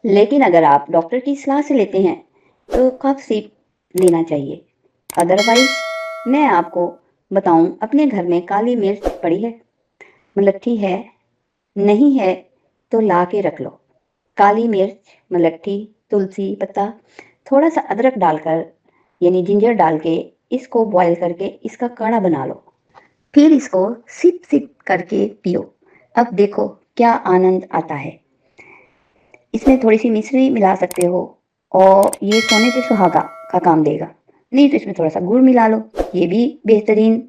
लेकिन अगर आप डॉक्टर की सलाह से लेते हैं तो कफ सिरप लेना चाहिए। अदरवाइज मैं आपको बताऊं, अपने घर में काली मिर्च पड़ी है, मलट्ठी है, नहीं है तो ला के रख लो। काली मिर्च, मलट्ठी, तुलसी पत्ता, थोड़ा सा अदरक डालकर यानी जिंजर डाल के इसको बॉईल करके इसका काढ़ा बना लो। फिर इसको सिप सिप करके पियो। अब देखो क्या आनंद आता है। इसमें थोड़ी सी मिश्री मिला सकते हो और ये सोने पे सुहागा का काम देगा। नहीं तो इसमें थोड़ा सा गुड़ मिला लो, ये भी बेहतरीन